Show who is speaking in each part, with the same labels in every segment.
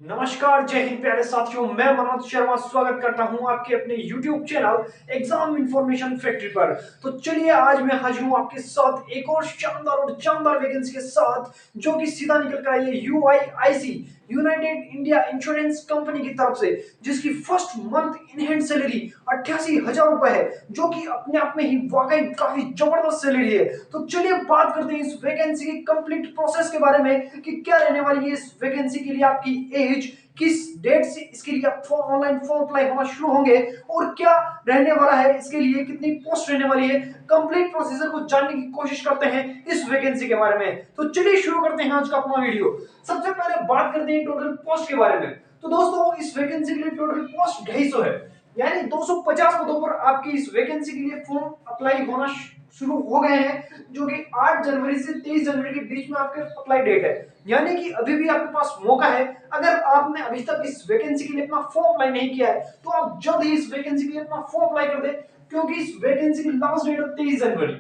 Speaker 1: नमस्कार, जय हिंद प्यारे साथियों। मैं मनोज शर्मा स्वागत करता हूं आपके अपने YouTube channel exam information factory पर। तो चलिए, आज मैं हाजिर हूं आपके साथ एक और शानदार वैकेंसी के साथ, जो कि सीधा निकल कर आई है यूआईआईसी, यूनाइटेड इंडिया इंश्योरेंस कंपनी की तरफ से, जिसकी first month in hand salary 88,000 रुपए है, जो कि अपने आप में ही वाकई काफी जबरदस्त सैलरी है। तो चलिए बात करते हैं इस वैकेंसी की कंप्लीट प्रोसेस के बारे में कि क्या रहने वाली है इस वैकेंसी के लिए आपकी एज, किस डेट से इसके लिए आप ऑनलाइन फॉर्म अप्लाई होना शुरू होंगे, और क्या रहने वाला है इसके लिए, कितनी पोस्ट रहने वाली है। कंप्लीट प्रोसीजर को जानने की कोशिश करते हैं इस वैकेंसी के बारे में। तो चलिए शुरू करते हैं आज का अपना वीडियो। सबसे पहले बात करते हैं टोटल पोस्ट के बारे में। तो दोस्तों, इस वैकेंसी के लिए टोटल पोस्ट 250 है, यानी 250 पदों पर आपकी इस वैकेंसी के लिए फॉर्म अप्लाई होना शुरू हो गए हैं, जो कि 8 जनवरी से 23 जनवरी के बीच में आपके अप्लाई डेट है। यानी कि अभी भी आपके पास मौका है। अगर आपने अभी तक इस वैकेंसी के लिए अपना फॉर्म अप्लाई नहीं किया है, तो आप जल्द ही इस वैकेंसी के लिए अपना फॉर्म अप्लाई कर दें, क्योंकि इस वैकेंसी की लास्ट डेट है 23 जनवरी।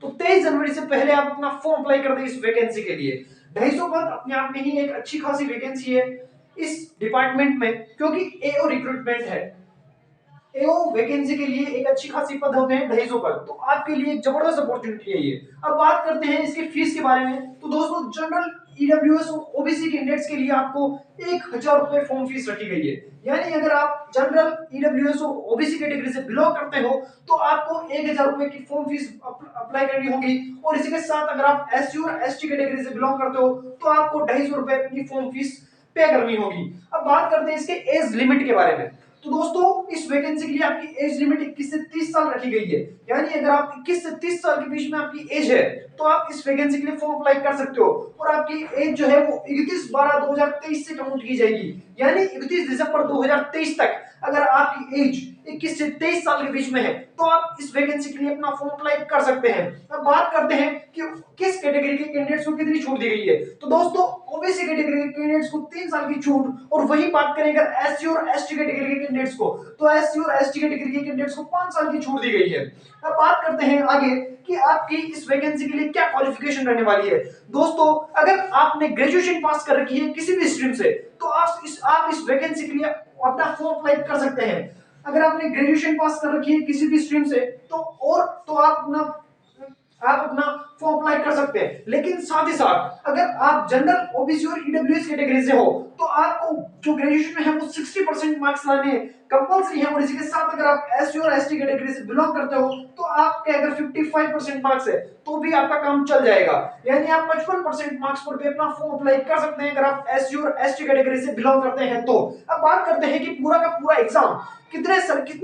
Speaker 1: तो 23 जनवरी से पहले आप अपना फॉर्म अप्लाई कर दें इस वैकेंसी के लिए। 250 पद अपने आप में ही एक अच्छी खासी वैकेंसी है इस डिपार्टमेंट में, क्योंकि एओ रिक्रूटमेंट है। एओ वैकेंसी के लिए एक अच्छी खासी पद होते हैं 250 पद, तो आपके लिए एक जबरदस्त अपॉर्चुनिटी है ये। अब बात करते हैं इसकी फीस के बारे में। तो दोस्तों, जनरल ईडब्ल्यूएस और ओबीसी कैंडिडेट्स के लिए आपको 1,000 रुपए फॉर्म फीस रखी गई है। यानी अगर आप जनरल ईडब्ल्यूएस और ओबीसी कैटेगरी से बिलोंग करते हो, तो आपको 1,000 रुपए की फॉर्म फीस अप्लाई करनी होगी। और इसी के साथ अगर आप एससी और एसटी कैटेगरी से बिलोंग करते हो, तो आपको 250 रुपए की फॉर्म फीस पे करनी होगी। अब बात करते हैं इसके एज लिमिट के बारे में। तो दोस्तों, इस वैकेंसी के लिए आपकी एज लिमिट 21 से 30 साल रखी गई है। यानी अगर आप 21 से 30 साल के बीच में आपकी एज है, तो आप इस वैकेंसी के लिए फॉर्म अप्लाई कर सकते हो। और आपकी एज जो है वो 31/12/2023 से काउंट की जाएगी। यानी 31 दिसंबर 2023 तक अगर आपकी एज 21 से 23 साल के बीच में है, तो आप इस वैकेंसी के लिए अपना फॉर्म अप्लाई कर सकते हैं। अब बात करते हैं कि किस कैटेगरी के कैंडिडेट्स को कितनी छूट दी गई है। तो दोस्तों, ओबीसी कैटेगरी के कैंडिडेट्स को 3 साल की छूट, और वही बात करें अगर एससी और एसटी कैटेगरी के कैंडिडेट्स को, तो एससी और एसटी कैटेगरी के कैंडिडेट्स को 5 साल की छूट दी गई है। अब बात करते हैं आगे कि आपकी इस वैकेंसी के लिए क्या क्वालिफिकेशन रहने वाली है। दोस्तों, अगर आपने ग्रेजुएशन पास कर रखी है किसी भी स्ट्रीम से, तो आप इस वैकेंसी के लिए अपना फॉर्म अप्लाई कर सकते हैं। अगर आपने ग्रेजुएशन पास कर रखी है किसी भी स्ट्रीम से, तो आप अपना फॉर्म अप्लाई कर सकते हैं। लेकिन साथ ही साथ अगर आप जनरल ओबीसी और ईडब्ल्यूएस कैटेगरी से हो, तो आपको जो ग्रेजुएशन में है वो 60% मार्क्स लाने कंपलसरी है। और इसी के साथ अगर आप एससी और एसटी कैटेगरी से बिलोंग करते हो, तो आपके अगर 55% मार्क्स है, तो भी आपका काम चल जाएगा। यानी आप 55% मार्क्स पर भी अपना फॉर्म अप्लाई कर सकते हैं, अगर आप एससी और एसटी कैटेगरी से बिलोंग करते हैं तो। अब बात करते हैं कि पूरा का पूरा एग्जाम कितने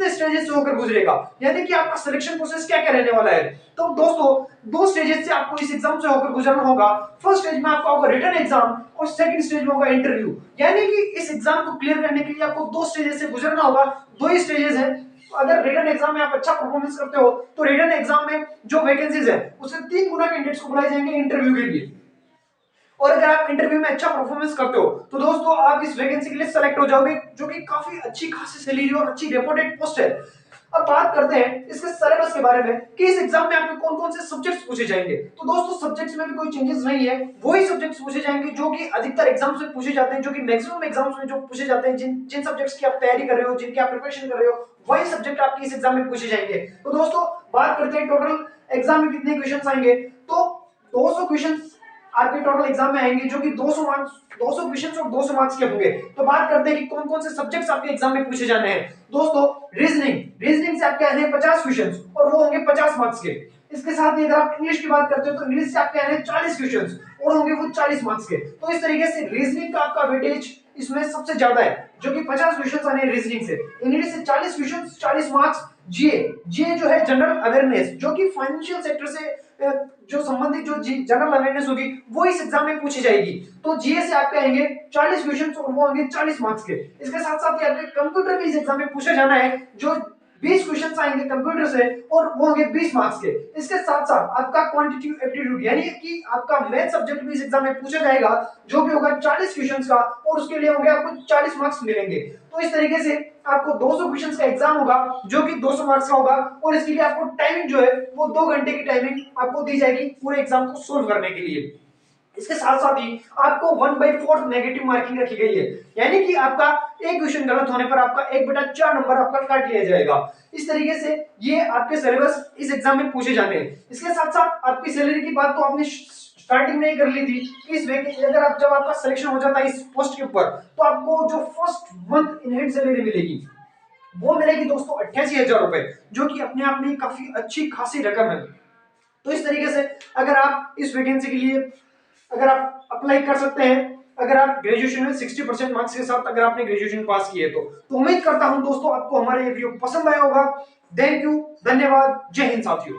Speaker 1: स्टेजेस से होकर गुजरेगा, यानी कि आपका सिलेक्शन प्रोसेस क्या क्या रहने वाला है। तो दोस्तों, 2 स्टेजेस से आपको इस एग्जाम से होकर गुजरना होगा। फर्स्ट स्टेज में आपका होगा रिटन एग्जाम, और सेकंड स्टेज में होगा इंटरव्यू। यानी कि इस एग्जाम को क्लियर करने के लिए आपको 2 स्टेजेस से गुजरना होगा। 2 ही स्टेजेस हैं। अगर रिटन एग्जाम में आप अच्छा परफॉर्मेंस करते हो, तो रिटन एग्जाम में जो वैकेंसीज है उससे 3 गुना कैंडिडेट्स को बुलाए जाएंगे इंटरव्यू के लिए। और अगर आप इंटरव्यू में अच्छा परफॉर्मेंस करते हो, तो दोस्तों आप इस वैकेंसी के लिए सेलेक्ट हो जाओगे, जो कि काफी अच्छी खासी सैलरी और अच्छी रेपुटेड पोस्ट है। अब बात करते हैं इसके सिलेबस के बारे में कि इस एग्जाम में आपके कौन कौन से सब्जेक्ट्स पूछे जाएंगे। तो दोस्तों, सब्जेक्ट्स में भी कोई चेंजेस नहीं है, वही सब्जेक्ट्स पूछे जाएंगे जो कि अधिकतर एग्जाम्स में पूछे जाते हैं, जो कि मैक्सिमम एग्जाम्स में जो पूछे जाते हैं, जिन जिन सब्जेक्ट्स की आप तैयारी कर रहे हो, जिनकी आप प्रिपरेशन कर रहे हो, वही सब्जेक्ट आपके इस एग्जाम में पूछे जाएंगे। तो दोस्तों, बात करते हैं टोटल एग्जाम में कितने क्वेश्चन आएंगे। तो 200 क्वेश्चन आपके टोटल एग्जाम में आएंगे, जो कि 200 मार्क्स 200 क्वेश्चंस और 200 मार्क्स के होंगे। तो बात करते हैं कि कौन कौन से सब्जेक्ट्स आपके एग्जाम में पूछे जाने हैं। दोस्तों, रीजनिंग से आपके आने हैं 50 क्वेश्चंस, और वो होंगे 50 मार्क्स के। इसके साथ ही अगर आप इंग्लिश की बात करते हो, तो इंग्लिश से आपके आने हैं 40 क्वेश्चंस, और होंगे वो 40 मार्क्स के। तो इस तरीके से रीजनिंग का आपका वेटेज इसमें सबसे ज्यादा है, जो कि 50 क्वेश्चंस आने हैं रीजनिंग से। इंग्लिश से 40 क्वेश्चंस, 40 मार्क्स। जीए जो है जनरल अवेयरनेस, जो कि फाइनेंशियल सेक्टर से जो संबंधित जो जनरल अवेयरनेस होगी, वो इस एग्जाम में पूछी जाएगी। तो जीए से आपके आएंगे 40 क्वेश्चंस, और वो होंगे 40 मार्क्स के। इसके साथ साथ ही आपके कंप्यूटर भी इस एग्जाम में पूछा जाना है, जो 20 क्वेश्चंस आएंगे कंप्यूटर से, और वो होंगे 20 मार्क्स के। इसके साथ साथ आपका क्वांटिटेटिव एप्टीट्यूड, यानी कि आपका मैथ सब्जेक्ट भी इस एग्जाम में पूछा जाएगा, जो भी होगा 40 क्वेश्चंस का, और उसके लिए होंगे आपको 40 मार्क्स मिलेंगे। तो इस तरीके से आपको 200 क्वेश्चंस का एग्जाम होगा, जो कि 200 मार्क्स का होगा। और इसके लिए आपको टाइमिंग जो है वो 2 घंटे की टाइमिंग आपको दी जाएगी पूरे एग्जाम को सोल्व करने के लिए। इसके साथ साथ ही आपको 1/4 नेगेटिव मार्किंग रखी गई है, यानी कि आपका एक क्वेश्चन गलत होने पर आपका 1/4 नंबर आपका काट लिया जाएगा। इस तरीके से ये आपके सिलेबस इस एग्जाम में पूछे जाते हैं। इसके साथ साथ आपकी सैलरी की बात तो आपने स्टार्टिंग में ही कर ली थी। इस वैकेंसी अगर आप जब आपका सिलेक्शन हो जाता है इस पोस्ट के ऊपर, तो आपको जो first month in hand salary मिलेगी वो मिलेगी दोस्तों 88,000 रुपए, जो कि अपने आप में काफी अच्छी खासी रकम है। तो इस तरीके से अगर आप इस वैकेंसी के लिए अगर आप अप्लाई कर सकते हैं, अगर आप ग्रेजुएशन में 60% मार्क्स के साथ अगर आपने ग्रेजुएशन पास की है तो उम्मीद करता हूं दोस्तों आपको हमारा ये वीडियो पसंद आया होगा। थैंक यू, धन्यवाद, जय हिंद साथियों।